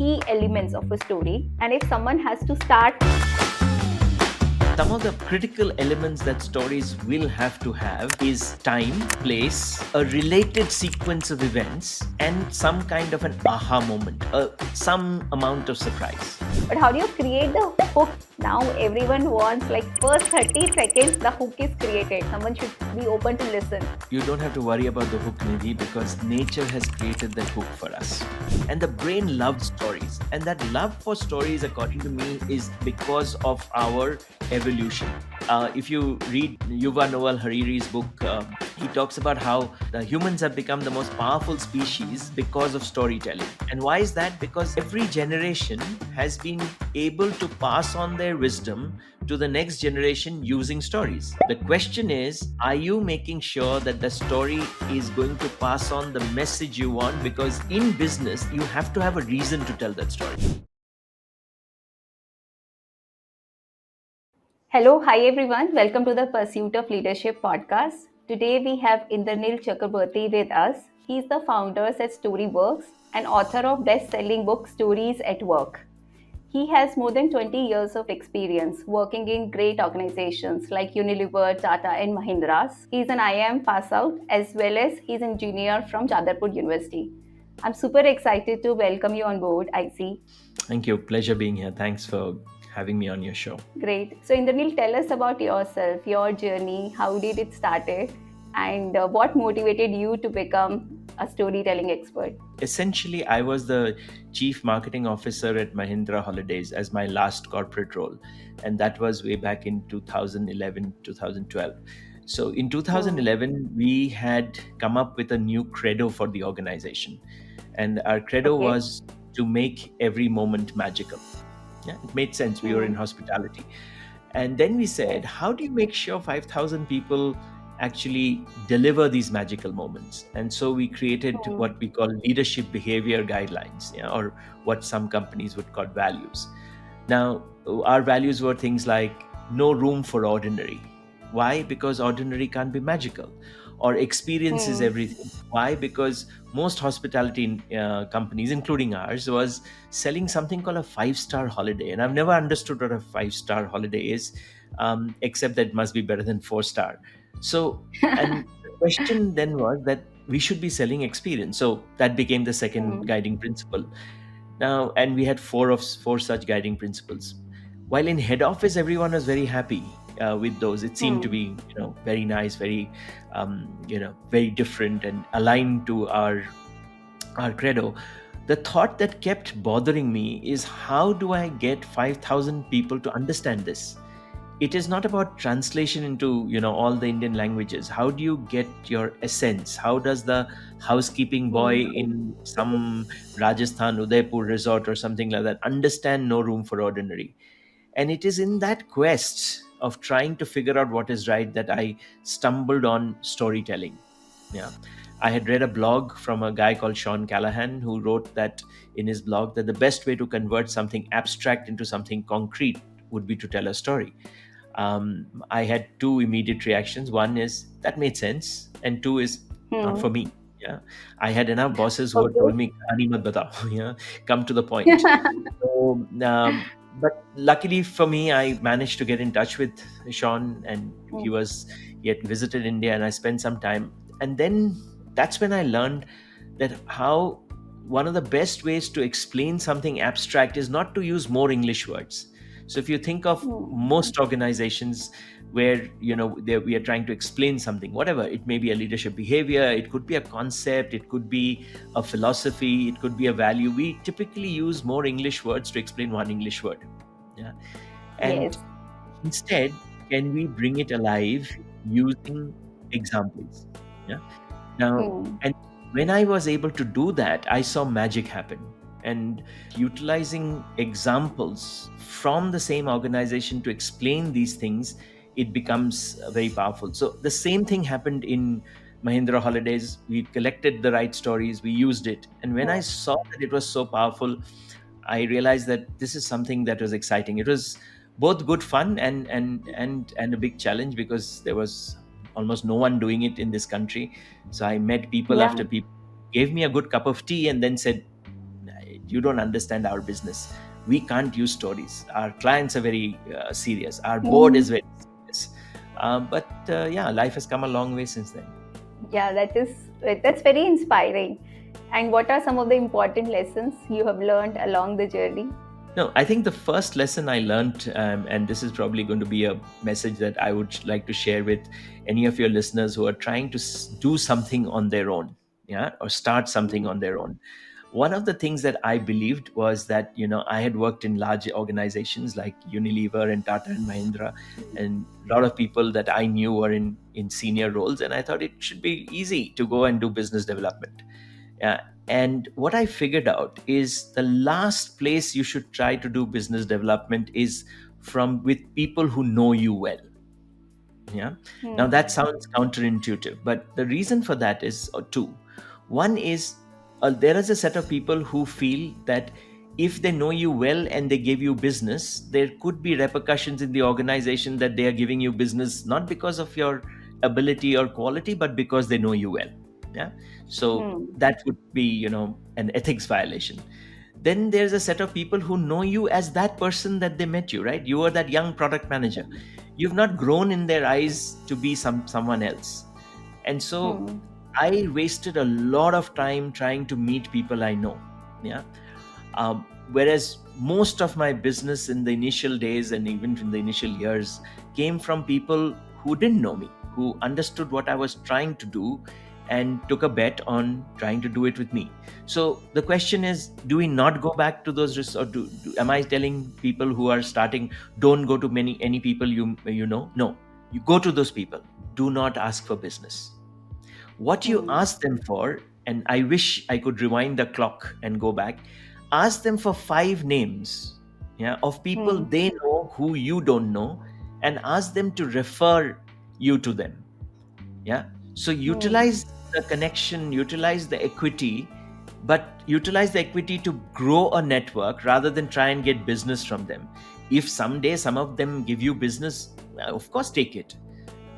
key elements of a story? And if someone has to start, some of the critical elements that stories will have to have is time, place, a related sequence of events, and some kind of an aha moment, some amount of surprise. but how do you create the hook? Now everyone wants like first 30 seconds, the hook is created. Someone should be open to listen. You don't have to worry about the hook, Nidhi, because nature has created that hook for us. And the brain loves stories. And that love for stories, according to me, is because of our evolution. If you read Yuval Noah Harari's book, he talks about how the humans have become the most powerful species because of storytelling. And why is that? Because every generation has been able to pass on their wisdom to the next generation using stories. The question is, are you making sure that the story is going to pass on the message you want? Because in business, you have to have a reason to tell that story. Hello, hi everyone. Welcome to the Pursuit of Leadership podcast. Today we have Indranil Chakraborty with us. He's the founder at Storyworks and author of best-selling book Stories at Work. He has more than 20 years of experience working in great organizations like Unilever, Tata, and Mahindra. He's an IIM pass out as well as he's an engineer from Jadavpur University. I'm super excited to welcome you on board, IC. Thank you. Pleasure being here. Thanks for having me on your show. Great. So, Indranil, tell us about yourself, your journey, how did it started, and what motivated you to become a storytelling expert? Essentially, I was the chief marketing officer at Mahindra Holidays as my last corporate role. And that was way back in 2011, 2012. So in Hmm. 2011, we had come up with a new credo for the organization. And our credo Okay. was to make every moment magical. Yeah, it made sense. We were in Hmm. hospitality. And then we Yes. said, how do you make sure 5,000 people actually deliver these magical moments? And so we created Hmm. what we call leadership behavior guidelines, yeah, or what some companies would call values. Now, our values were things like no room for ordinary. Why? Because ordinary can't be magical. Or experience is Hmm. everything. Why? Because most hospitality companies, including ours, was selling something called a 5-star holiday. And I've never understood what a 5-star holiday is, except that it must be better than 4-star. So, and the question then was that we should be selling experience. So that became the second Hmm. guiding principle. Now, and we had four such guiding principles. While in head office, everyone was very happy with those. It seemed to Hmm. be, very nice, very, very different and aligned to our credo. The thought that kept bothering me is, how do I get 5,000 people to understand this? It is not about translation into all the Indian languages. How do you get your essence? How does the housekeeping boy Hmm. in some Rajasthan Udaipur resort or something like that understand no room for ordinary? And it is in that quest of trying to figure out what is right that I stumbled on storytelling. Yeah, I had read a blog from a guy called Shawn Callahan, who wrote that in his blog that the best way to convert something abstract into something concrete would be to tell a story. I had two immediate reactions. One is that made sense, and two is not Hmm. for me. Yeah, I had enough bosses who had Okay. told me, "Kahani mat batao," yeah, come to the point. So, but luckily for me, I managed to get in touch with Sean, and Hmm. he had visited India, and I spent some time, and then that's when I learned that how one of the best ways to explain something abstract is not to use more English words. So if you think of Hmm. most organizations where we are trying to explain something, whatever it may be, a leadership behavior, it could be a concept, it could be a philosophy, it could be a value, we typically use more English words to explain one English word. Yeah. And Yes. instead, can we bring it alive using examples? Yeah. Now, Hmm. and when I was able to do that, I saw magic happen. And utilizing examples from the same organization to explain these things, it becomes very powerful. So the same thing happened in Mahindra Holidays. We collected the right stories, we used it. And when I Hmm. saw that it was so powerful, I realized that this is something that was exciting. It was both good fun and a big challenge, because there was almost no one doing it in this country. So I met people Yeah. after people, gave me a good cup of tea, and then said, You don't understand our business. We can't use stories. Our clients are very serious. Our board is Hmm. very serious. But yeah, life has come a long way since then. Yeah, that's very inspiring. And what are some of the important lessons you have learned along the journey? No, I think the first lesson I learned, and this is probably going to be a message that I would like to share with any of your listeners who are trying to do something on their own, yeah, or start something Hmm. on their own. One of the things that I believed was that, I had worked in large organizations like Unilever and Tata and Mahindra, and a lot of people that I knew were in senior roles, and I thought it should be easy to go and do business development. Yeah. And what I figured out is the last place you should try to do business development is from with people who know you well. Yeah. Now Hmm. that sounds counterintuitive, but the reason for that is two. One is, there is a set of people who feel that if they know you well and they give you business, there could be repercussions in the organization that they are giving you business not because of your ability or quality, but because they know you well. Yeah. So Hmm. that would be, an ethics violation. Then there's a set of people who know you as that person that they met you, right? You are that young product manager. You've not grown in their eyes to be someone else. And so Hmm. I wasted a lot of time trying to meet people I know. Yeah. Whereas most of my business in the initial days and even in the initial years came from people who didn't know me, who understood what I was trying to do and took a bet on trying to do it with me. So the question is, do we not go back to those or am I telling people who are starting, don't go to any people you know? No, you go to those people. Do not ask for business. What you Hmm. ask them for, and I wish I could rewind the clock and go back, ask them for 5 names, yeah, of people Hmm. they know who you don't know, and ask them to refer you to them. Yeah. So Hmm. utilize the connection, utilize the equity, but utilize the equity to grow a network rather than try and get business from them. If someday some of them give you business, of course take it,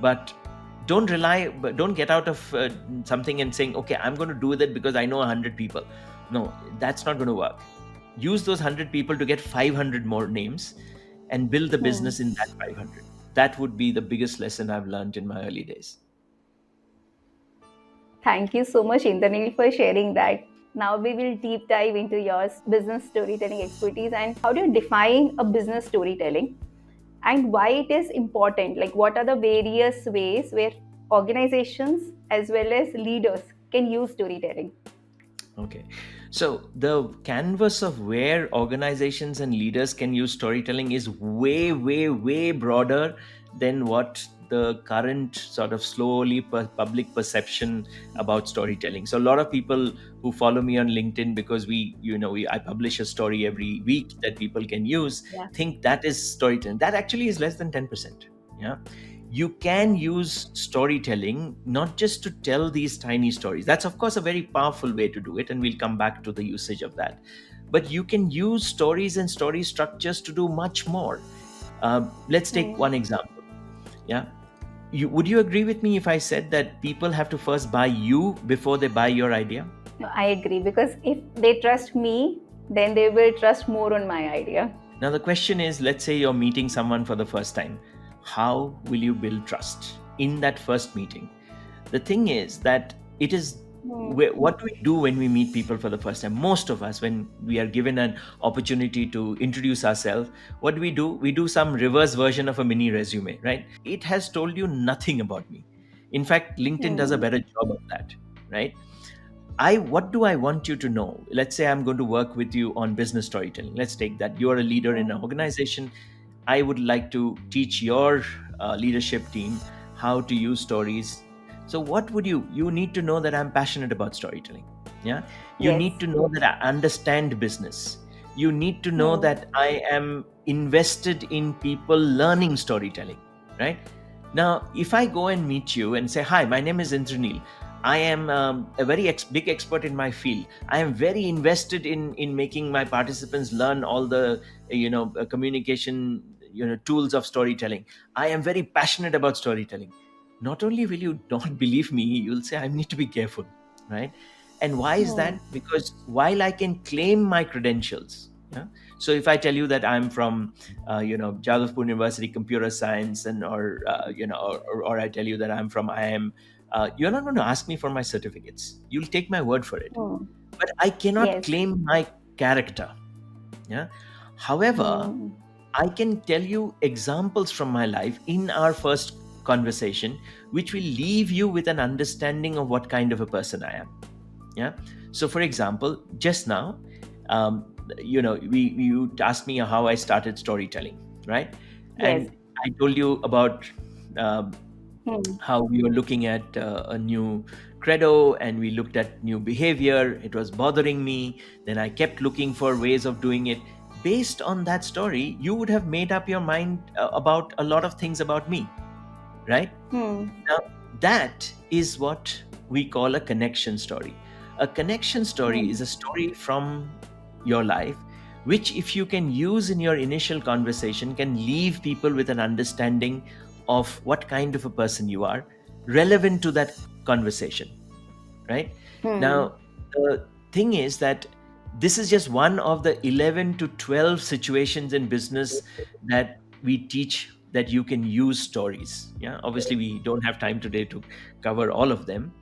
but don't get out of something and saying, okay, I'm going to do that because I know 100 people. No, that's not going to work. Use those 100 people to get 500 more names and build the Hmm. business in that 500. That would be the biggest lesson I've learned in my early days. Thank you so much, Indranil, for sharing that. Now we will deep dive into your business storytelling expertise and how do you define a business storytelling and why it is important. Like, what are the various ways where organizations as well as leaders can use storytelling? Okay. So the canvas of where organizations and leaders can use storytelling is way, way, way broader than what the current sort of slowly public perception about storytelling. So a lot of people who follow me on LinkedIn, because I publish a story every week that people can use, Yeah. think that is storytelling. That actually is less than 10%. Yeah. You can use storytelling not just to tell these tiny stories. That's of course a very powerful way to do it, and we'll come back to the usage of that. But you can use stories and story structures to do much more. Let's take Hmm. one example. Yeah. Would you agree with me if I said that people have to first buy you before they buy your idea? No, I agree because if they trust me, then they will trust more on my idea. Now, the question is, let's say you're meeting someone for the first time. How will you build trust in that first meeting? The thing is that it is, Hmm. what do we do when we meet people for the first time? Most of us, when we are given an opportunity to introduce ourselves, what do? We do some reverse version of a mini resume, right? It has told you nothing about me. In fact, LinkedIn does a Hmm. better job of that, right? What do I want you to know? Let's say I'm going to work with you on business storytelling. Let's take that. You're a leader in an Hmm. organization. I would like to teach your leadership team how to use stories. So what would you need to know that I'm passionate about storytelling. Yeah. You need Yes. to know that I understand business. You need to know Hmm. that I am invested in people learning storytelling, right? Now, if I go and meet you and say, hi, my name is Indranil. I am a very big expert in my field. I am very invested in making my participants learn all the communication tools of storytelling. I am very passionate about storytelling. Not only will you not believe me, you'll say I need to be careful, right? And why is Hmm. that? Because while I can claim my credentials, yeah, so if I tell you that I'm from Jadavpur University Computer Science, and or I tell you that I'm from IIM, you're not going to ask me for my certificates. You'll take my word for it. Hmm. But I cannot Yes. claim my character. Yeah. However, Hmm. I can tell you examples from my life in our first conversation, which will leave you with an understanding of what kind of a person I am. Yeah. So, for example, just now, you asked me how I started storytelling, right? Yes. And I told you about um Hmm. how we were looking at a new credo, and we looked at new behavior. It was bothering me. Then I kept looking for ways of doing it. Based on that story, you would have made up your mind about a lot of things about me, right? Hmm. Now, that is what we call a connection story. A connection story Hmm. is a story from your life, which, if you can use in your initial conversation, can leave people with an understanding of what kind of a person you are, relevant to that conversation, right? Hmm. Now, the thing is that this is just one of the 11 to 12 situations in business that we teach, that you can use stories. Yeah, obviously we don't have time today to cover all of them.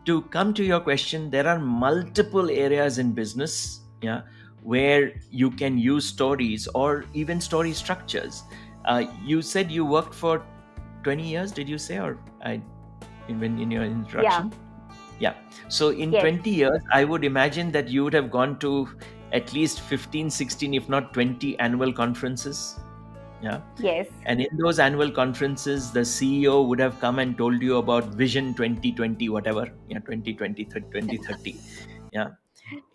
To come to your question, there are multiple areas in business, yeah, where you can use stories or even story structures. You said you worked for 20 years, did you say? Or I, even in your Yeah. introduction? Yeah. So in Yes. 20 years, I would imagine that you would have gone to at least 15, 16, if not 20 annual conferences. Yeah. Yes. And in those annual conferences, the CEO would have come and told you about Vision 2020, whatever. Yeah, 2020, 2030. Yeah.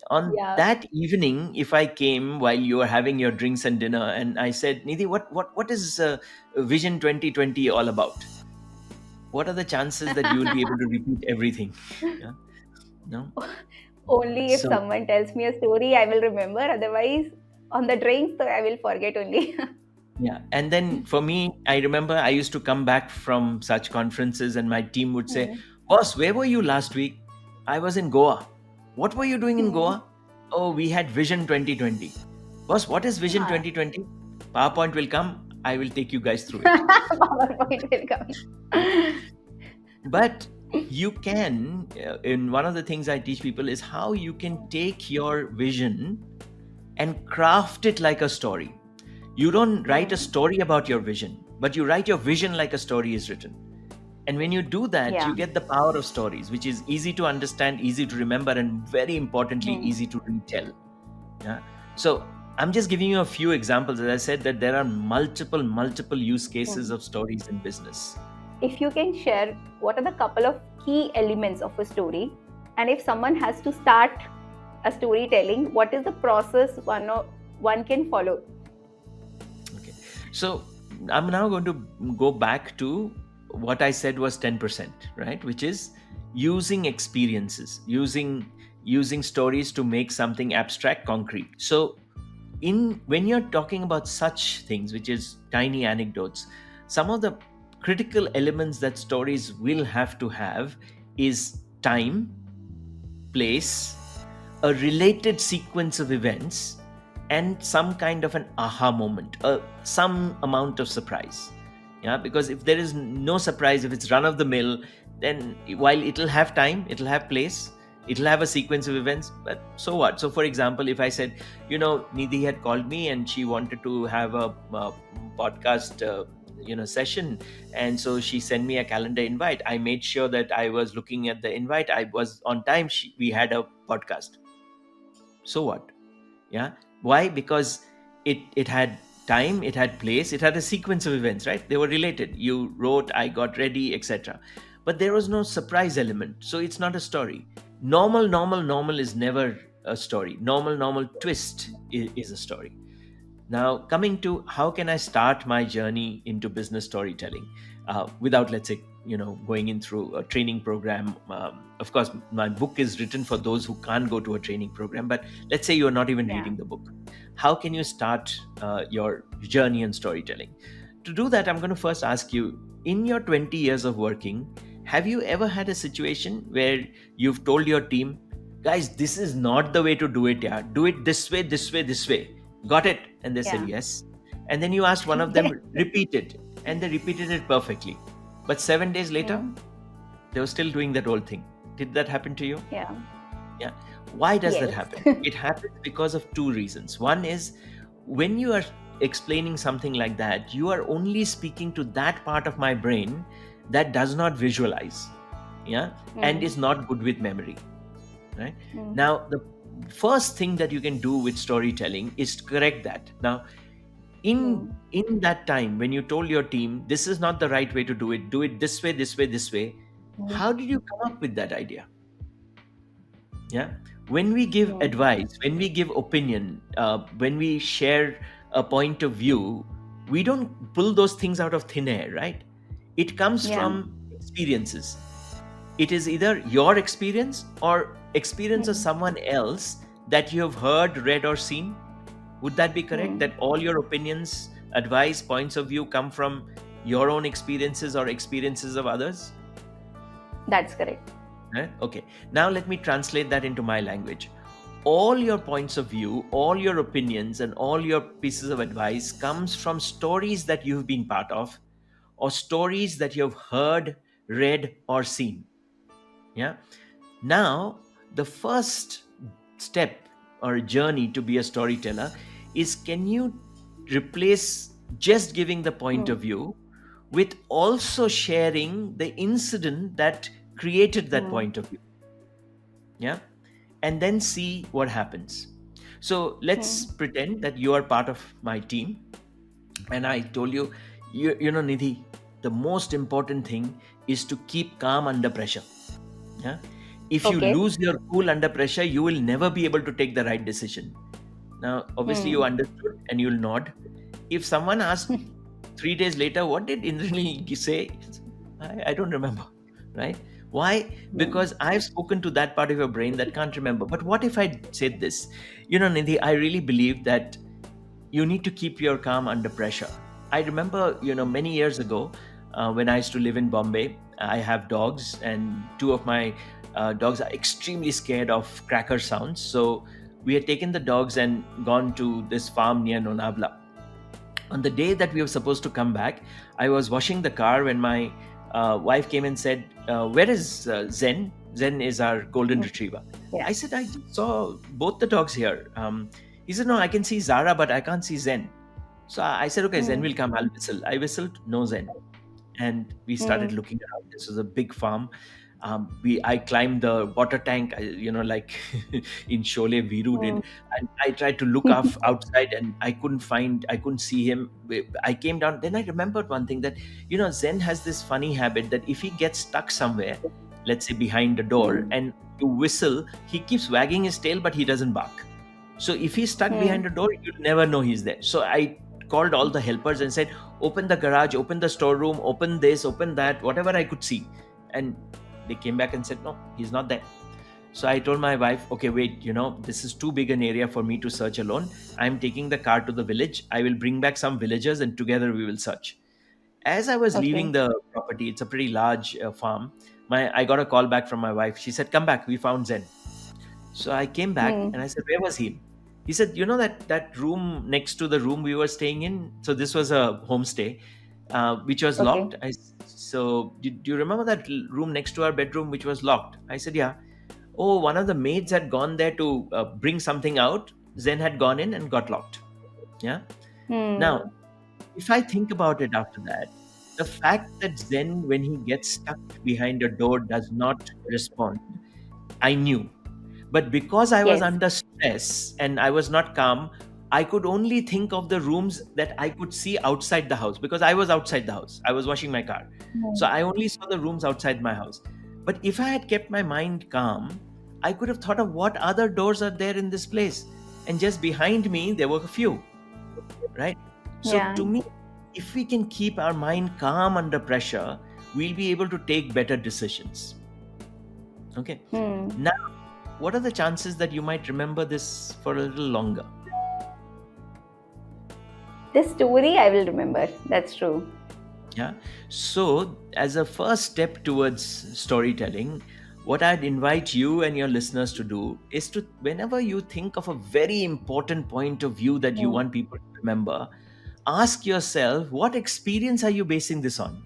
On Yeah. that evening, if I came while you were having your drinks and dinner, and I said, Nidhi, what is Vision 2020 all about? What are the chances that you will be able to repeat everything? Yeah. No. Only if So someone tells me a story, I will remember. Otherwise, on the drinks, so I will forget only. yeah, and then for me, I remember I used to come back from such conferences, and my team would say, Hmm. "Boss, where were you last week?" I was in Goa. What were you doing in Hmm. Goa? Oh, we had Vision 2020. Boss, what is Vision Ah. 2020? PowerPoint will come. I will take you guys through it. PowerPoint will come. But you can, in one of the things I teach people is how you can take your vision and craft it like a story. You don't write a Hmm. story about your vision, but you write your vision like a story is written. And when you do that, Yeah. you get the power of stories, which is easy to understand, easy to remember, and very importantly, Hmm. easy to retell. Yeah. So I'm just giving you a few examples. As I said, that there are multiple use cases Hmm. of stories in business. If you can share what are the couple of key elements of a story, and if someone has to start a storytelling, what is the process one can follow? Okay. So I'm now going to go back to what I said was 10%, right? Which is using experiences, using stories to make something abstract concrete. So in when you're talking about such things, which is tiny anecdotes, some of the critical elements that stories will have to have is time, place, a related sequence of events, and some kind of an aha moment, some amount of surprise. Yeah, because if there is no surprise, if it's run of the mill, then while it'll have time, it'll have place, it'll have a sequence of events, but so what? So for example, if I said, Nidhi had called me and she wanted to have a podcast session, and so she sent me a calendar invite. I made sure that I was looking at the invite, I was on time, we had a podcast. So what? Yeah. Why? Because it had time, it had place, it had a sequence of events, right? They were related. You wrote, I got ready, etc. But there was no surprise element, so it's not a story. Normal is never a story. Normal twist is a story. Now, coming to how can I start my journey into business storytelling without, let's say, going in through a training program. Of course, my book is written for those who can't go to a training program, but let's say you're not even Yeah. reading the book. How can you start your journey in storytelling? To do that, I'm going to first ask you, in your 20 years of working, have you ever had a situation where you've told your team, guys, this is not the way to do it. Yeah, do it this way, this way, this way. Got it? And they said Yeah. yes. And then you asked one of them, repeat it. And they repeated it perfectly. But 7 days later, Mm. they were still doing that whole thing. Did that happen to you? Yeah. Yeah. Why does that Yes. happen? It happens because of two reasons. One is when you are explaining something like that, you are only speaking to that part of my brain that does not visualize, yeah, and is not good with memory, right? Mm. Now, the first thing that you can do with storytelling is to correct that. Now, in that time when you told your team this is not the right way to do it this way, this way, this way, Mm. how did you come up with that idea? Yeah, when we give Mm. advice, when we give opinion, when we share a point of view, we don't pull those things out of thin air, right? It comes Yeah. from experiences. It is either your experience or experience of Mm. someone else that you have heard, read, or seen. Would that be correct, Mm. that all your opinions, advice, points of view come from your own experiences or experiences of others? That's correct. Okay, now let me translate that into my language. All your points of view, all your opinions, and all your pieces of advice comes from stories that you've been part of, or stories that you've heard, read, or seen. Yeah. Now, the first step or journey to be a storyteller is, can you replace just giving the point of Mm. view with also sharing the incident that created that Mm. point of view? Yeah. And then see what happens. So let's Mm. pretend that you are part of my team, and I told you, you know, Nidhi, the most important thing is to keep calm under pressure. Yeah. If you Okay. lose your cool under pressure, you will never be able to take the right decision. Now, obviously, you Mm. understood and you'll nod. If someone asks 3 days later, what did Indranil say? I don't remember, right? Why? Mm. Because I've spoken to that part of your brain that can't remember. But what if I said this? You know, Nidhi, I really believe that you need to keep your calm under pressure. I remember, many years ago, when I used to live in Bombay, I have dogs, and two of my dogs are extremely scared of cracker sounds. So we had taken the dogs and gone to this farm near Lonavla. On the day that we were supposed to come back, I was washing the car when my wife came and said, "Where is Zen? Zen is our golden Mm. retriever." Yeah. I said, "I just saw both the dogs here." He said, "No, I can see Zara, but I can't see Zen." So I said, "Okay, Zen Mm. will come. I'll whistle." I whistled, no Zen. And we started Mm. looking around. This was a big farm. I climbed the water tank, like in Sholay Viru did, Mm. and I tried to look outside, and I couldn't see him. I came down. Then I remembered one thing, that Zen has this funny habit that if he gets stuck somewhere, let's say behind a door, Mm. and you whistle, he keeps wagging his tail, but he doesn't bark. So if he's stuck Mm. behind a door, you'll never know he's there. So I called all the helpers and said, "Open the garage, open the storeroom, open this, open that, whatever I could see." And they came back and said, "No, he's not there." So I told my wife, "Okay, wait, this is too big an area for me to search alone. I'm taking the car to the village. I will bring back some villagers, and together we will search." As I was Okay. leaving the property, it's a pretty large farm, I got a call back from my wife. She said, "Come back, we found Zen." So I came back and Mm. I said, "Where was he?" He said, that room next to the room we were staying in. So this was a homestay, which was Okay. locked. So do you remember that room next to our bedroom, which was locked? I said, "Yeah." "Oh, one of the maids had gone there to bring something out. Zen had gone in and got locked." Yeah. Now, Mm. if I think about it after that, the fact that Zen, when he gets stuck behind a door, does not respond, I knew. But because I was Yes. under stress and I was not calm, I could only think of the rooms that I could see outside the house, because I was outside the house. I was washing my car. So Mm. I only saw the rooms outside my house. But if I had kept my mind calm, I could have thought of what other doors are there in this place. And just behind me, there were a few, right? So Yeah. to me, if we can keep our mind calm under pressure, we'll be able to take better decisions. Okay. Mm. Now, what are the chances that you might remember this for a little longer? This story I will remember. That's true. Yeah. So, as a first step towards storytelling, what I'd invite you and your listeners to do is to, whenever you think of a very important point of view that you Hmm. want people to remember, ask yourself, what experience are you basing this on?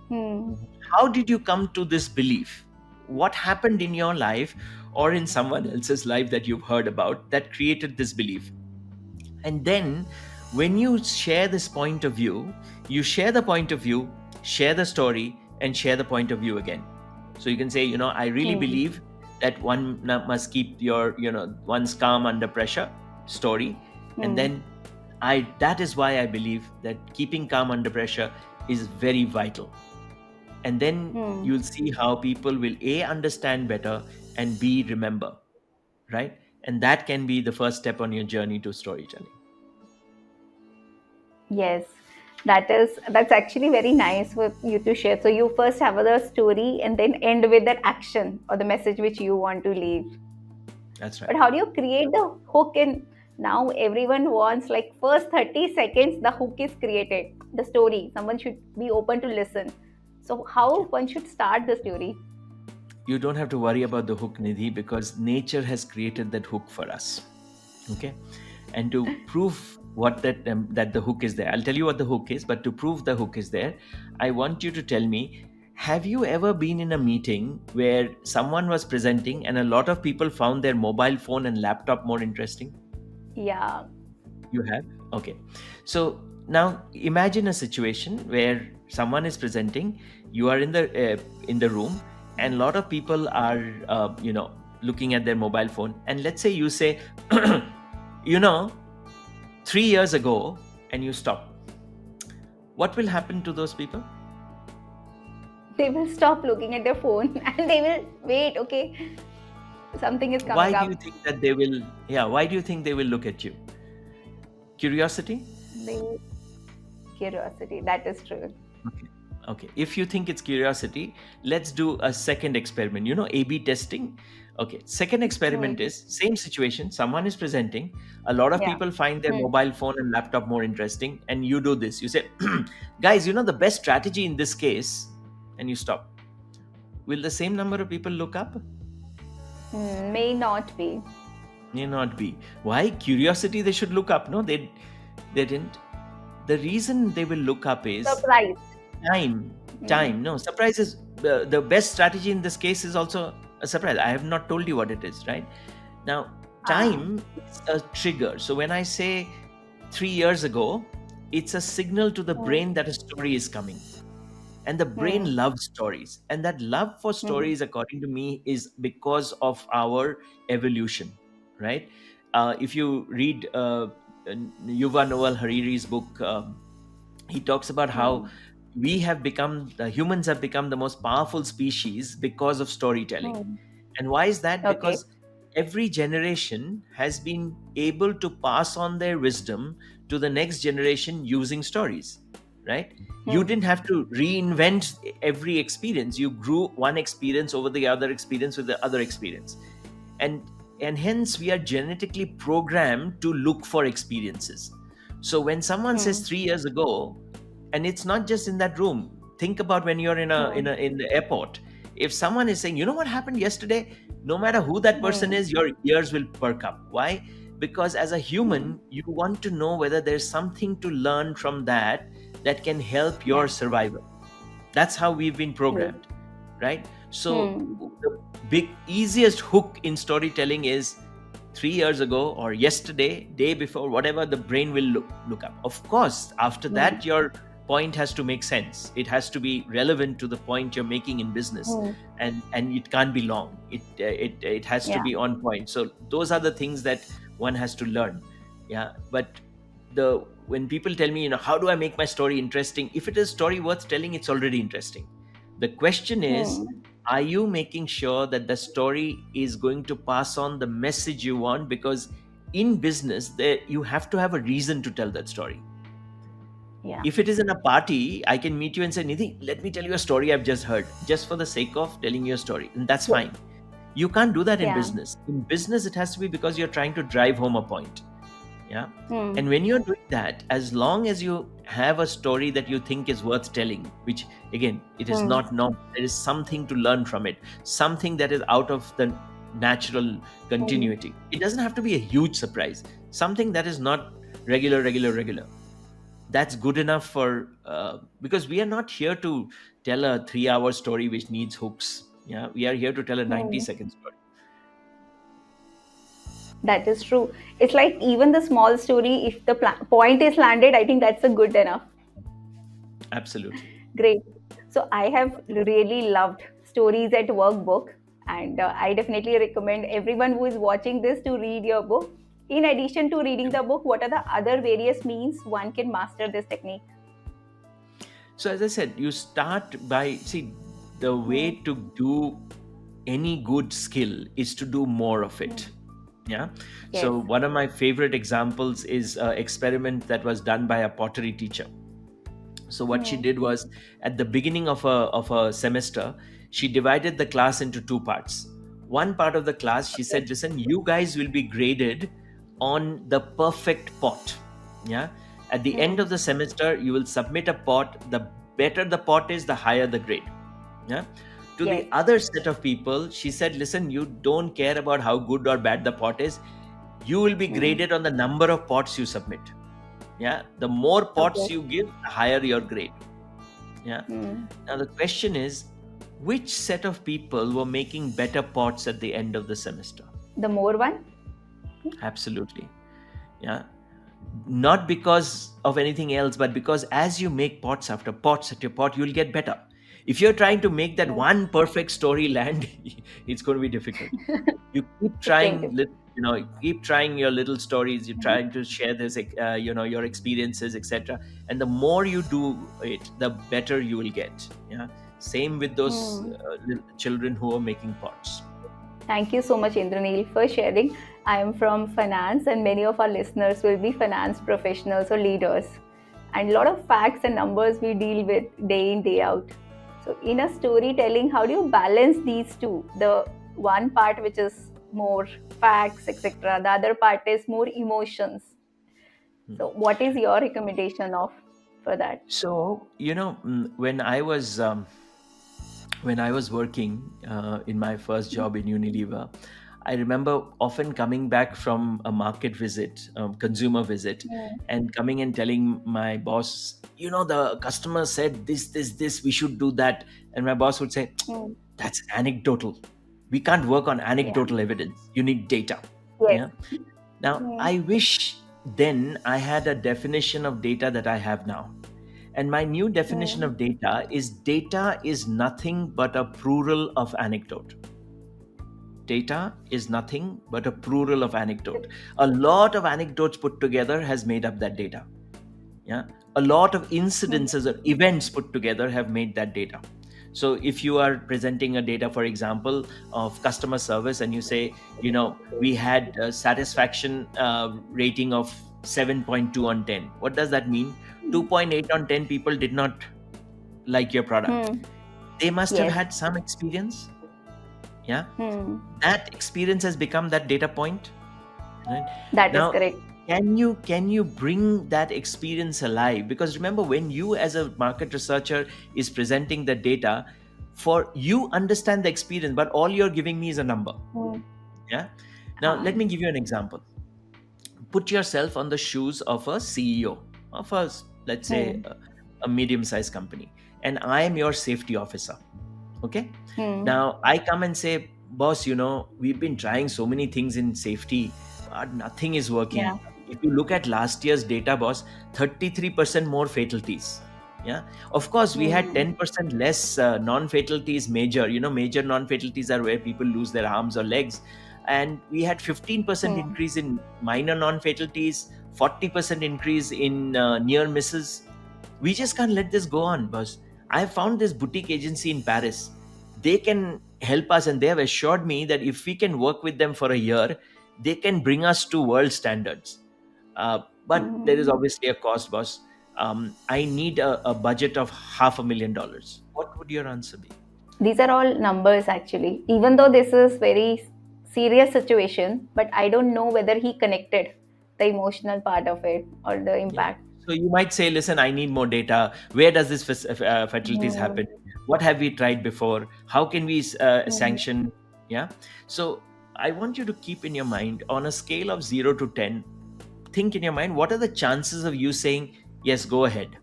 Hmm. How did you come to this belief? What happened in your life or in someone else's life that you've heard about that created this belief? And then when you share this point of view, you share the point of view, share the story, and share the point of view again. So you can say, I really Hmm. believe that one must keep your, one's calm under pressure story. And Hmm. then that is why I believe that keeping calm under pressure is very vital. And then Hmm. you'll see how people will A, understand better, and B, remember, right? And that can be the first step on your journey to storytelling. Yes, that's actually very nice for you to share. So you first have the story and then end with that action or the message which you want to leave. That's right. But how do you create the hook in now everyone wants like first 30 seconds the hook is created, the story. Someone should be open to listen. So how one should start the story? You don't have to worry about the hook, Nidhi, because nature has created that hook for us. Okay. And to prove that the hook is there, I'll tell you what the hook is, but to prove the hook is there, I want you to tell me, have you ever been in a meeting where someone was presenting and a lot of people found their mobile phone and laptop more interesting? Yeah. You have? Okay. So now imagine a situation where someone is presenting, you are in the room, and a lot of people are looking at their mobile phone, and let's say you say, you know 3 years ago, and you stop. What will happen to those people? They will stop looking at their phone and they will wait, okay, something is Why coming do you up. think that they will? Yeah, why do you think they will look at you? Curiosity? They will, curiosity, that is true. Okay. Okay. If you think it's curiosity, let's do a second experiment. You know, A/B testing. Okay. Second experiment Hmm. is same situation. Someone is presenting. A lot of Yeah. people find their Hmm. mobile phone and laptop more interesting. And you do this. You say, guys, the best strategy in this case, and you stop. Will the same number of people look up? May not be. May not be. Why? Curiosity, they should look up. No, they didn't. The reason they will look up is Surprise. time. Hmm. Time. No, surprise is the best strategy in this case is also a surprise. I have not told you what it is, right? Now, Ah. time is a trigger. So when I say 3 years ago, it's a signal to the Hmm. brain that a story is coming. And the Hmm. brain loves stories. And that love for Hmm. stories, according to me, is because of our evolution, right? If you read Yuval Noah Harari's book, he talks about how Hmm. the humans have become the most powerful species because of storytelling. Hmm. And why is that? Okay. Because every generation has been able to pass on their wisdom to the next generation using stories, right? You Hmm. didn't have to reinvent every experience. You grew one experience over the other experience with the other experience. And hence we are genetically programmed to look for experiences. So when someone says Hmm. 3 years ago, and it's not just in that room, think about when you're Hmm. in the airport. If someone is saying, what happened yesterday, no matter who that person Hmm. is, your ears will perk up. Why? Because as a Hmm. human, you want to know whether there's something to learn from that can help your Yeah. survival. That's how we've been True. programmed, right? So Hmm. the big easiest hook in storytelling is 3 years ago or yesterday, day before, whatever, the brain will look up. Of course, after Hmm. that, your point has to make sense. It has to be relevant to the point you're making in business, Hmm. and it can't be long. It has to Yeah. be on point. So those are the things that one has to learn. Yeah, but the when people tell me, how do I make my story interesting? If it is story worth telling, it's already interesting. The question is, Hmm. are you making sure that the story is going to pass on the message you want? Because in business, you have to have a reason to tell that story. Yeah. If it is in a party, I can meet you and say, Nidhi, let me tell you a story I've just heard, just for the sake of telling you a story, and that's Yes. fine. You can't do that in Yeah. business. In business, it has to be because you're trying to drive home a point. Yeah. Hmm. And when you're doing that, as long as you have a story that you think is worth telling, which again, it is Hmm. not normal, there is something to learn from it, something that is out of the natural Hmm. continuity. It doesn't have to be a huge surprise, something that is not regular. That's good enough for, because we are not here to tell a 3 hour story which needs hooks. Yeah, we are here to tell a Hmm. 90-second story. That is true. It's like even the small story, if the point is landed, I think that's a good enough. Absolutely. Great. So I have really loved Stories at Work book, and I definitely recommend everyone who is watching this to read your book. In addition to reading the book, what are the other various means one can master this technique? So as I said, you start by, see, the way Hmm. to do any good skill is to do more of Hmm. it. Yeah. Yes. So one of my favorite examples is an experiment that was done by a pottery teacher. So what she Hmm. did was, at the beginning of a semester, she divided the class into two parts. One part of the class, she Okay. said, listen, you guys will be graded on the perfect pot. Yeah. At the end Hmm. of the semester, you will submit a pot. The better the pot is, the higher the grade. Yeah. To Yes. the other set of people, she said, listen, you don't care about how good or bad the pot is. You will be Hmm. graded on the number of pots you submit. Yeah. The more pots Okay. you give, the higher your grade. Yeah. Hmm. Now the question is, which set of people were making better pots at the end of the semester? The more one? Absolutely. Yeah. Not because of anything else, but because as you make pots after pots at your pot, you'll get better. If you're trying to make that Hmm. one perfect story land, it's going to be difficult. You keep It's going trying, to. keep trying your little stories. You're Hmm. trying to share this, your experiences, etc. And the more you do it, the better you will get. Yeah. Same with those Hmm. little children who are making pots. Thank you so much, Indranil, for sharing. I am from finance, and many of our listeners will be finance professionals or leaders. And a lot of facts and numbers we deal with day in, day out. So, in a storytelling, how do you balance these two? The one part which is more facts, etc., the other part is more emotions. Hmm. So, what is your recommendation of for that? So, when I was working in my first job in Unilever, I remember often coming back from a market visit, consumer visit, Hmm. and coming and telling my boss, the customer said this, we should do that. And my boss would say, Hmm. that's anecdotal. We can't work on Yeah. anecdotal evidence. You need data. Yes. Yeah. Now, Hmm. I wish then I had a definition of data that I have now. And my new definition Hmm. of data is nothing but a plural of anecdote. Data is nothing but a plural of anecdote. A lot of anecdotes put together has made up that data. Yeah. A lot of Hmm. incidences or events put together have made that data. So if you are presenting a data, for example, of customer service, and you say, we had a satisfaction rating of 7.2 on 10, what does that mean? 2.8 on 10 people did not like your product. Hmm. They must have Yes. had some experience. Yeah. Hmm. That experience has become that data point. Right. That is Now, correct. can you bring that experience alive? Because remember, when you as a market researcher is presenting the data, for you understand the experience, but all you're giving me is a number. Hmm. Yeah. Now Ah. let me give you an example. Put yourself on the shoes of a CEO of a, let's say, Hmm. a medium-sized company, and I am your safety officer. Okay. Hmm. Now I come and say, boss, we've been trying so many things in safety, but nothing is working. Yeah. If you look at last year's data, boss, 33% more fatalities. Yeah. Of course, we had Hmm. 10% less non-fatalities major. Major non-fatalities are where people lose their arms or legs. And we had 15% Hmm. increase in minor non-fatalities, 40% increase in near misses. We just can't let this go on, boss. I found this boutique agency in Paris. They can help us, and they have assured me that if we can work with them for a year, they can bring us to world standards. But there is Hmm. obviously a cost, boss. I need a budget of $500,000. What would your answer be? These are all numbers actually. Even though this is very serious situation, but I don't know whether he connected the emotional part of it or the Yeah. impact. So you might say, listen, I need more data. Where does this fatalities Hmm. happen? What have we tried before? How can we Hmm. sanction? Yeah. So I want you to keep in your mind, on a scale of 0 to 10, think in your mind, what are the chances of you saying, yes, go ahead?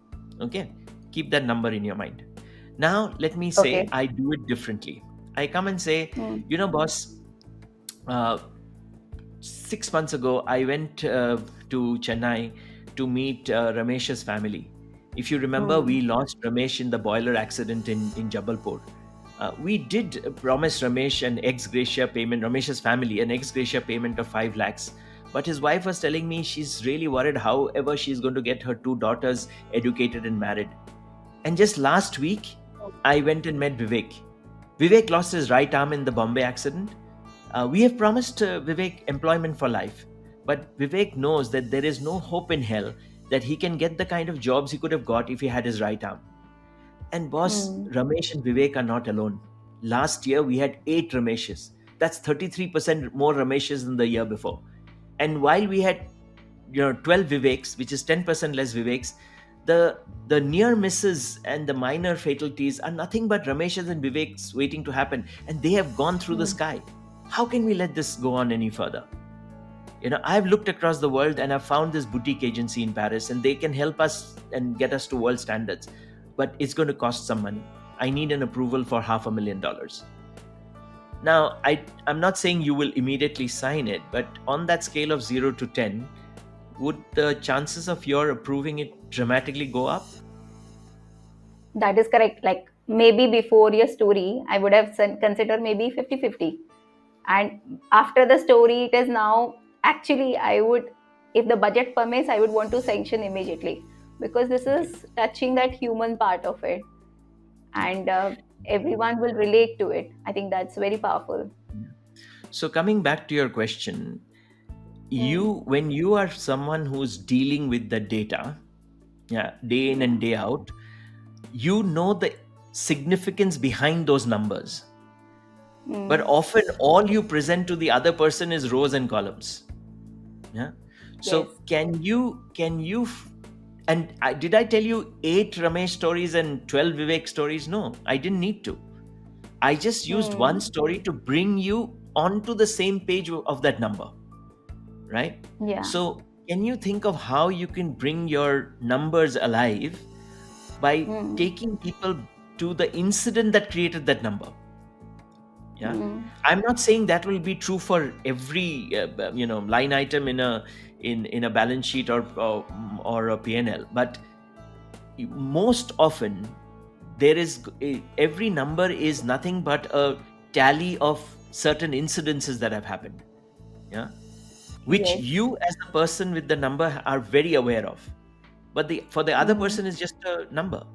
Okay. Keep that number in your mind. Now, let me say Okay. I do it differently. I come and say, Hmm. boss, uh, 6 months ago, I went to Chennai to meet Ramesh's family. If you remember, Hmm. we lost Ramesh in the boiler accident in Jabalpur. We did promise Ramesh an ex gratia payment, Ramesh's family, an ex gratia payment of 5 lakhs. But his wife was telling me she's really worried however she's going to get her 2 daughters educated and married. And just last week, I went and met Vivek. Vivek lost his right arm in the Bombay accident. We have promised Vivek employment for life, but Vivek knows that there is no hope in hell that he can get the kind of jobs he could have got if he had his right arm. And boss, Hmm. Ramesh and Vivek are not alone. Last year we had 8 Rameshes. That's 33% more Rameshes than the year before. And while we had 12 Viveks, which is 10% less Viveks, the near misses and the minor fatalities are nothing but Rameshes and Viveks waiting to happen, and they have gone through the Hmm. sky. How can we let this go on any further? I've looked across the world and I've found this boutique agency in Paris, and they can help us and get us to world standards, but it's going to cost some money. I need an approval for $500,000. Now, I'm not saying you will immediately sign it, but on that scale of 0 to 10, would the chances of your approving it dramatically go up? That is correct. Like maybe before your story, I would have considered maybe 50-50. And after the story, it is now actually, I would, if the budget permits, I would want to sanction immediately because this Okay. is touching that human part of it. Yeah. And everyone will relate to it. I think that's very powerful. Yeah. So coming back to your question, Hmm. when you are someone who's dealing with the data, yeah, day in and Yeah. day out, you know the significance behind those numbers. But Hmm. often all you present to the other person is rows and columns. Yeah. Yes. So did I tell you 8 Ramesh stories and 12 Vivek stories? No, I didn't need to. I just used one Hmm. story to bring you onto the same page of that number, right? Yeah. So can you think of how you can bring your numbers alive by Hmm. taking people to the incident that created that number? Yeah. Hmm. I'm not saying that will be true for every line item in a balance sheet or a P&L, but most often there is every number is nothing but a tally of certain incidences that have happened, yeah, which Yes. you as the person with the number are very aware of, but the for the other Hmm. person is just a number.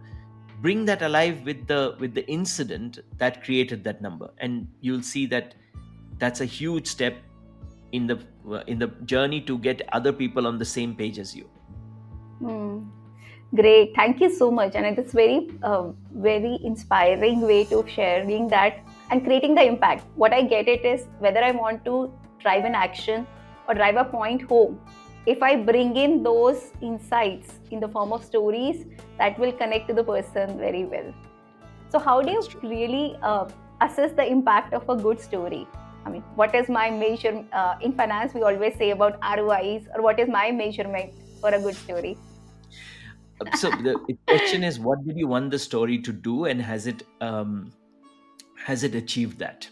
Bring that alive with the incident that created that number, and you'll see that that's a huge step in the journey to get other people on the same page as you. Hmm. Great. Thank you so much. And it's very inspiring way to sharing that and creating the impact. What I get it is whether I want to drive an action or drive a point home. If I bring in those insights in the form of stories, that will connect to the person very well. So, how do That's you true. really assess the impact of a good story? I mean, what is my measure in finance? We always say about ROIs, or what is my measurement for a good story? So the question is, what did you want the story to do, and has it achieved that?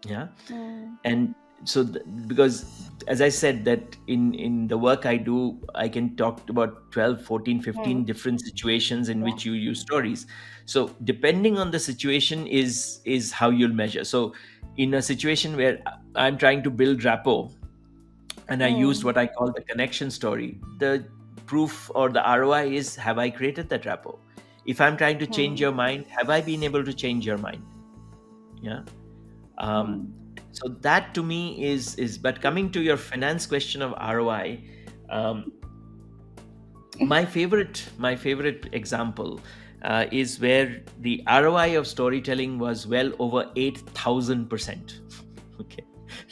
Yeah. Mm, And so because as I said that in the work I do, I can talk about 12, 14, mm, 15 different situations in yeah. which you use stories. So depending on the situation is how you'll measure. So in a situation where I'm trying to build rapport, and I used Mm, what I call the connection story, the proof or the ROI is, have I created that rapport? If I'm trying to change mm, your mind, have I been able to change your mind? Yeah. um, mm, so that to me is but coming to your finance question of ROI, um, my favorite example is where the ROI of storytelling was well over 8,000%. Okay,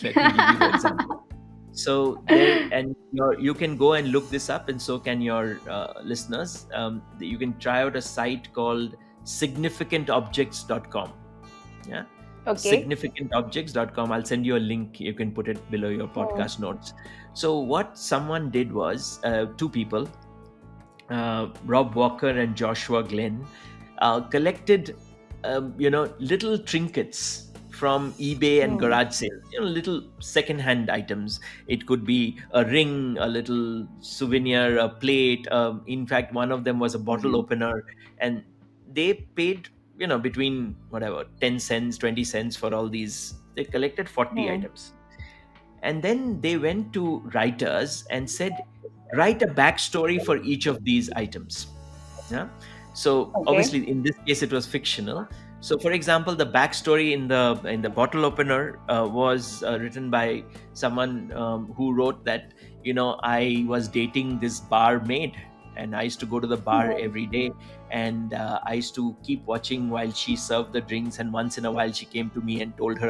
let me give you the example. So there, and you can go and look this up, and so can your listeners. You can try out a site called significantobjects.com. Yeah, Okay. significantobjects.com. I'll send you a link. You can put it below your Hmm. podcast notes. So what someone did was, two people, Rob Walker and Joshua Glenn, collected, little trinkets from eBay and Hmm. garage sales. Little second-hand items. It could be a ring, a little souvenir, a plate. In fact, one of them was a bottle Hmm. opener, and they paid, between whatever 10 cents, 20 cents for all these. They collected 40 Hmm. items, and then they went to writers and said, write a backstory for each of these items. Yeah. So Okay. obviously in this case it was fictional. So for example, the backstory in the bottle opener was written by someone who wrote that, I was dating this barmaid, and I used to go to the bar Hmm. every day, and I used to keep watching while she served the drinks, and once in a while she came to me and told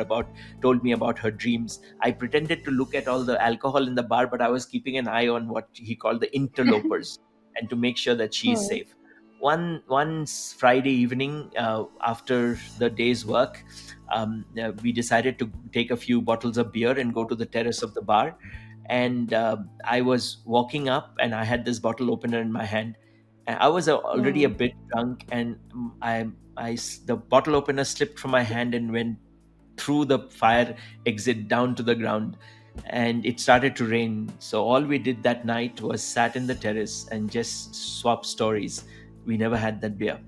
me about her dreams. I pretended to look at all the alcohol in the bar, but I was keeping an eye on what he called the interlopers, and to make sure that she's Hmm. safe. One Friday evening, after the day's work, we decided to take a few bottles of beer and go to the terrace of the bar. And I was walking up, and I had this bottle opener in my hand. And I was already a Hmm. bit drunk, and the bottle opener slipped from my hand and went through the fire exit down to the ground, and it started to rain. So all we did that night was sat in the terrace and just swap stories. We never had that beer.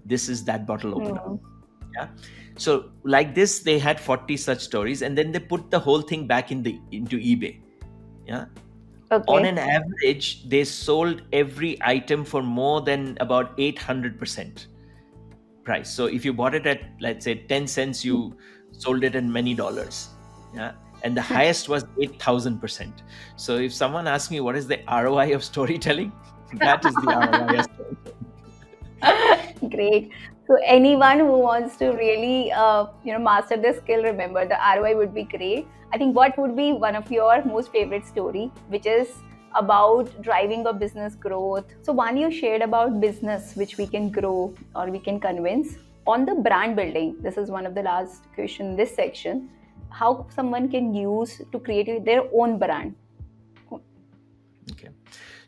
This is that bottle opener. Hmm. Yeah. So like this, they had 40 such stories, and then they put the whole thing back into eBay. Yeah. On Okay. an average, they sold every item for more than about 800% price. So if you bought it at, let's say, 10 cents, you sold it in many dollars. Yeah. And the highest was 8,000%. So if someone asks me what is the ROI of storytelling, that is the ROI of storytelling. Great. So anyone who wants to really, master this skill, remember the ROI would be great. I think what would be one of your most favorite story, which is about driving a business growth. So one you shared about business, which we can grow or we can convince. On the brand building, this is one of the last question in this section. How someone can use to create their own brand. Okay.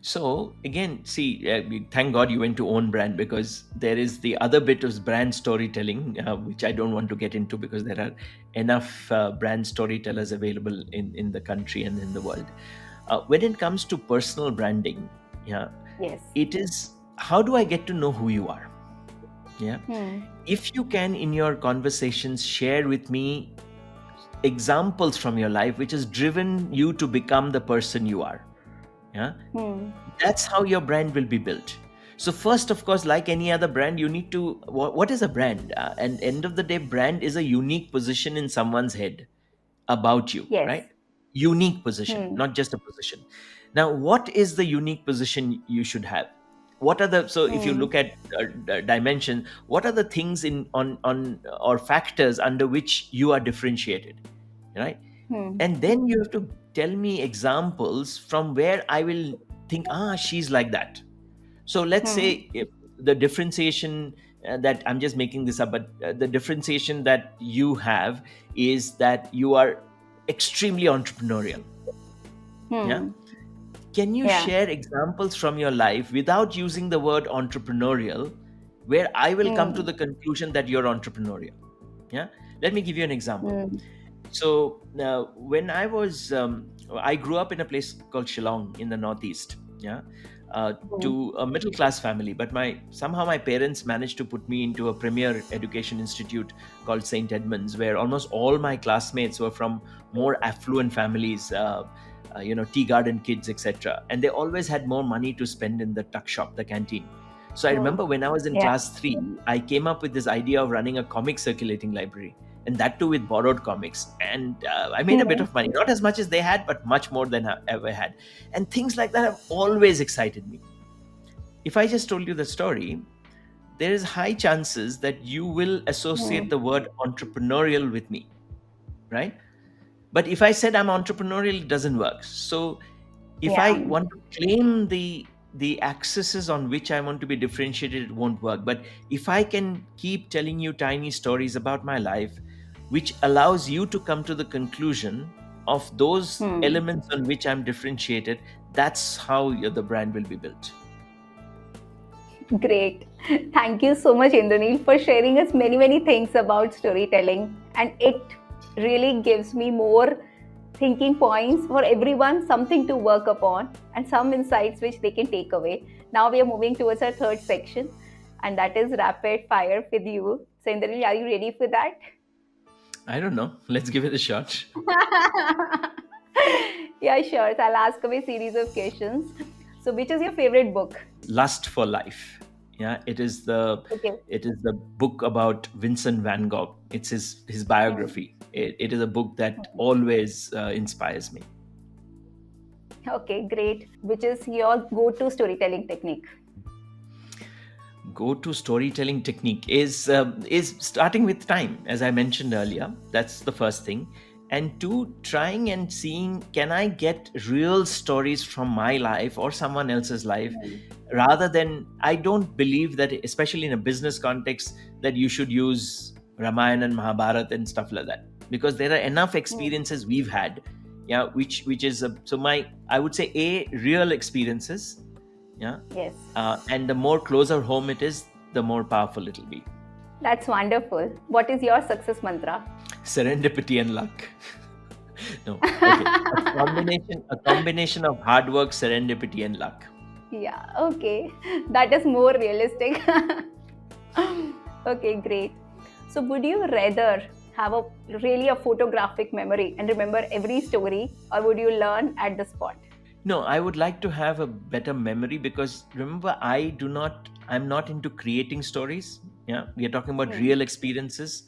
So again, see, thank God you went to own brand, because there is the other bit of brand storytelling, which I don't want to get into, because there are enough brand storytellers available in the country and in the world. When it comes to personal branding, yeah, Yes. it is, how do I get to know who you are? Yeah. Hmm. If you can, in your conversations, share with me examples from your life which has driven you to become the person you are. Yeah. Hmm. That's how your brand will be built. So first, of course, like any other brand, you need to, what is a brand? And end of the day, brand is a unique position in someone's head about you, Yes. right? Unique position, Hmm. not just a position. Now, what is the unique position you should have? What are the, so if you Hmm. look at dimension, what are the things in on or factors under which you are differentiated, right? Hmm. And then you have to tell me examples from where I will think, she's like that. So let's Hmm. say, if the differentiation, that I'm just making this up, but the differentiation that you have is that you are extremely entrepreneurial. Yeah. Hmm. Can you Yeah. share examples from your life without using the word entrepreneurial, where I will come to Hmm. the conclusion that you're entrepreneurial? Yeah. Let me give you an example. Hmm. So when I grew up in a place called Shillong in the Northeast. Yeah. Hmm. To a middle class family, but somehow my parents managed to put me into a premier education institute called St. Edmunds, where almost all my classmates were from more affluent families, tea garden kids, etc. And they always had more money to spend in the tuck shop, the canteen. So I Hmm. remember when I was in Yeah. class 3, I came up with this idea of running a comic circulating library, and that too with borrowed comics. And I made a bit Hmm. of money, not as much as they had, but much more than I ever had. And things like that have always excited me. If I just told you the story, there is high chances that you will associate Hmm. the word entrepreneurial with me, right? But if I said I'm entrepreneurial, it doesn't work. So if I Yeah, want to claim the accesses on which I want to be differentiated, it won't work. But if I can keep telling you tiny stories about my life, which allows you to come to the conclusion of those hmm. elements on which I'm differentiated, that's how the brand will be built. Great. Thank you so much, Indranil, for sharing us many, many things about storytelling. And it really gives me more thinking points for everyone, something to work upon, and some insights which they can take away. Now we are moving towards our third section, and that is rapid fire with you. So, Indranil, are you ready for that? I don't know. Let's give it a shot. Yeah, sure. So I'll ask away series of questions. So, which is your favorite book? Lust for Life. Yeah, Okay. it is the book about Vincent van Gogh. It's his Hmm. biography. It is a book that always inspires me. Okay, great. Which is your go-to storytelling technique? Go to storytelling technique is starting with time, as I mentioned earlier. That's the first thing. And two, trying and seeing, can I get real stories from my life or someone else's life, Hmm. rather than, I don't believe that, especially in a business context, that you should use Ramayana and Mahabharata and stuff like that, because there are enough Hmm. experiences we've had. Yeah, which is so my, I would say, a real experiences. Yeah. Yes, And the more closer home it is, the more powerful it'll be. that's wonderful. What is your success mantra? Serendipity and luck. No, okay. A combination of hard work, serendipity, and luck. Yeah, okay. That is more realistic. Okay, great. So, would you rather have a really a photographic memory and remember every story, or would you learn at the spot? No, I would like to have a better memory, because remember, I'm not into creating stories. Yeah, we are talking about Hmm. real experiences.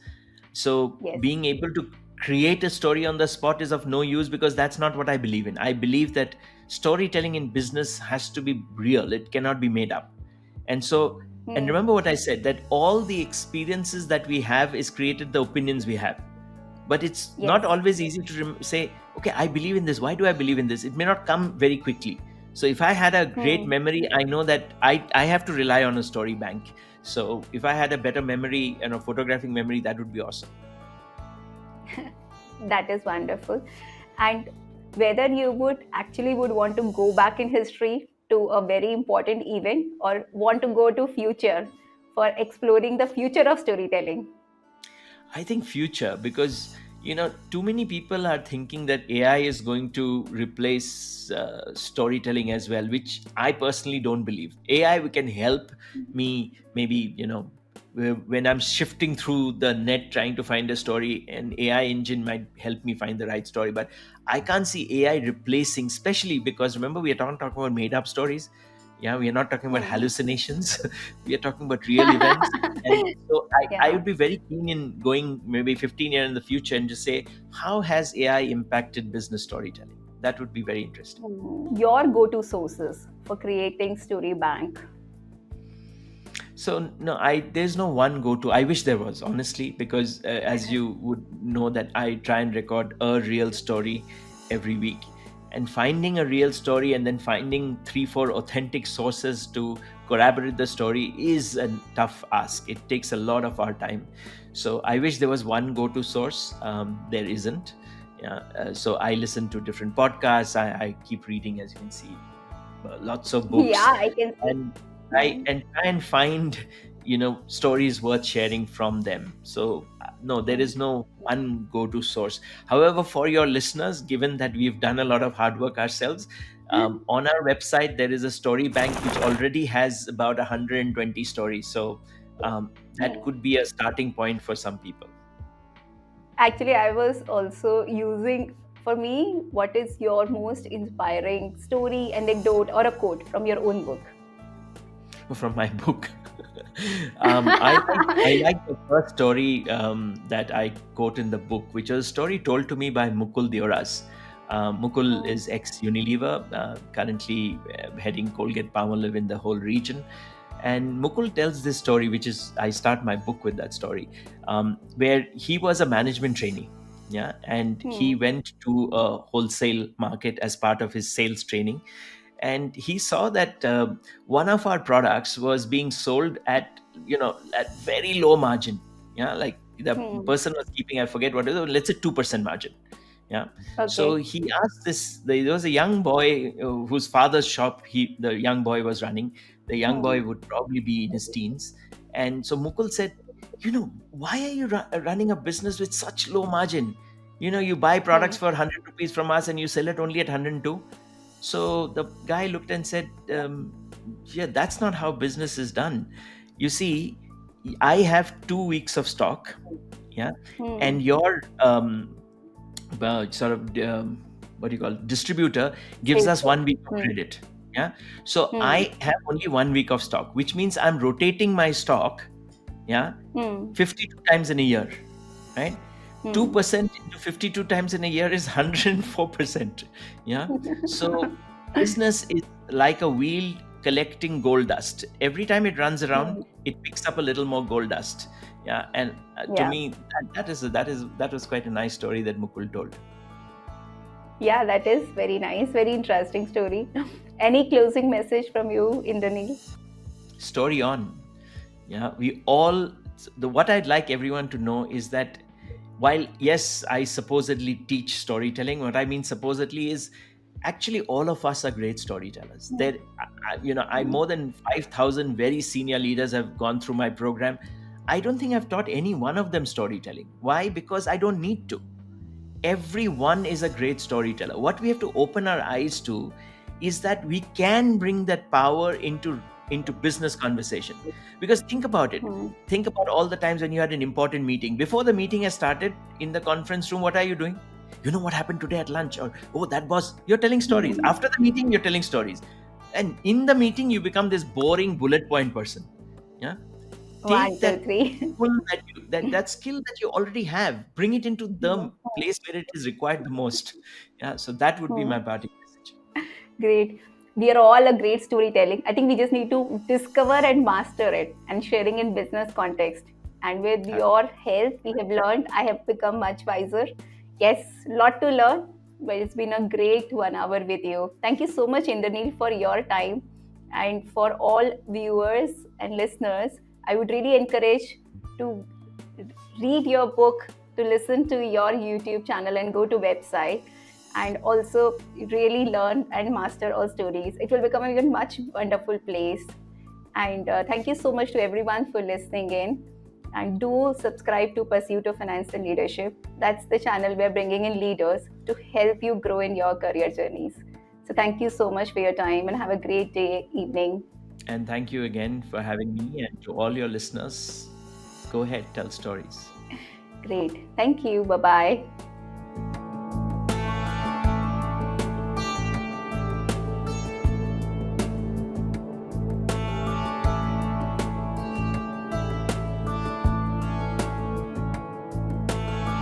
So Yes. being able to create a story on the spot is of no use, because that's not what I believe in. I believe that storytelling in business has to be real, it cannot be made up. And so, and Hmm. remember what I said, that all the experiences that we have is created the opinions we have. But it's not Yes. always easy to say, okay, I believe in this. Why do I believe in this? It may not come very quickly. So if I had a great Hmm. memory, I know that I have to rely on a story bank. So if I had a better memory and a photographing memory, that would be awesome. That is wonderful. And whether you would want to go back in history to a very important event or want to go to future for exploring the future of storytelling. I think future, because too many people are thinking that AI is going to replace storytelling as well, which I personally don't believe. AI can help me, maybe, when I'm shifting through the net trying to find a story, an AI engine might help me find the right story. But I can't see AI replacing, especially because, remember, we are talking about made up stories. Yeah, we are not talking about Hmm. hallucinations. We are talking about real events. And so I Yeah. would be very keen in going maybe 15 years in the future and just say, how has AI impacted business storytelling? That would be very interesting. Your go-to sources for creating story bank. So no, I there's no one go-to. I wish there was, honestly, because as you would know, that I try and record a real story every week, and finding a real story and then finding 3 4 authentic sources to corroborate the story is a tough ask. It takes a lot of our time. So I wish there was one go-to source. There isn't. Yeah, so I listen to different podcasts. I keep reading, as you can see, lots of Yeah, books, I can see. and I Hmm. and try and find stories worth sharing from them. So no, there Hmm. is no one go-to source. However, for your listeners, given that we've done a lot of hard work ourselves, on our website there is a story bank which already has about 120 stories. So that Hmm. could be a starting point for some people. Actually, I was also using, for me, what is your most inspiring story, anecdote, or a quote from your own book? From my book. I like the first story that I quote in the book, which was a story told to me by Mukul Dioras. Mukul Hmm. is ex Unilever, currently heading Colgate Palmolive in the whole region. And Mukul tells this story, which is, I start my book with that story, where he was a management trainee. Yeah, and he Hmm. went to a wholesale market as part of his sales training, and he saw that one of our products was being sold at, at very low margin. Yeah, like the Hmm. person was keeping, I forget what it was, let's say 2% margin. Yeah. So Okay. he asked this, there was a young boy whose father's shop the young boy was running. The young boy Hmm. would probably be in his teens. And so Mukul said, why are you running a business with such low margin? You buy products Hmm. for 100 rupees from us and you sell it only at 102. So the guy looked and said, yeah, that's not how business is done. You see, I have 2 weeks of stock. Yeah. Hmm. And your sort of what do you call it, distributor gives us Salesman. 1 week of Hmm. credit. Yeah. So Hmm. I have only 1 week of stock, which means I'm rotating my stock. Yeah. Hmm. 52 times in a year, right? Hmm. 2% into 52 times in a year is 104%. Yeah. So business is like a wheel collecting gold dust. Every time it runs around, Hmm. it picks up a little more gold dust. Yeah. And to Yeah. me, that was quite a nice story that Mukul told. Yeah, that is very nice, very interesting story. Any closing message from you, Indranil? Story on. Yeah, we all, the what I'd like everyone to know is that while yes, I supposedly teach storytelling, what I mean supposedly is actually all of us are great storytellers. Hmm. There, I Hmm. more than 5,000 very senior leaders have gone through my program. I don't think I've taught any one of them storytelling. Why? Because I don't need to. Everyone is a great storyteller. What we have to open our eyes to is that we can bring that power into business conversation. Because think about it. Hmm. Think about all the times when you had an important meeting. Before the meeting has started in the conference room, what are you doing? You know what happened today at lunch? Or, oh, that was, you're telling stories. Hmm. After the meeting, you're telling stories. And in the meeting, you become this boring bullet point person. Yeah. Take One, two, that three. skill that skill that you already have, bring it into the Hmm. place where it is required the most. Yeah, so that would be Hmm. my parting message. Great. We are all a great storytelling. I think we just need to discover and master it and sharing in business context. And with Uh, your help, we have learned, I have become much wiser. Yes, lot to learn, but it's been a great 1 hour with you. Thank you so much, Indranil, for your time. And for all viewers and listeners, I would really encourage to read your book, to listen to your YouTube channel and go to website, and also really learn and master all stories. It will become a even much wonderful place. And thank you so much to everyone for listening in. And do subscribe to Pursuit of Finance and Leadership. That's the channel we're bringing in leaders to help you grow in your career journeys. So thank you so much for your time and have a great day, evening. and thank you again for having me, and to all your listeners, go ahead, tell stories. Great. Thank you. Bye bye.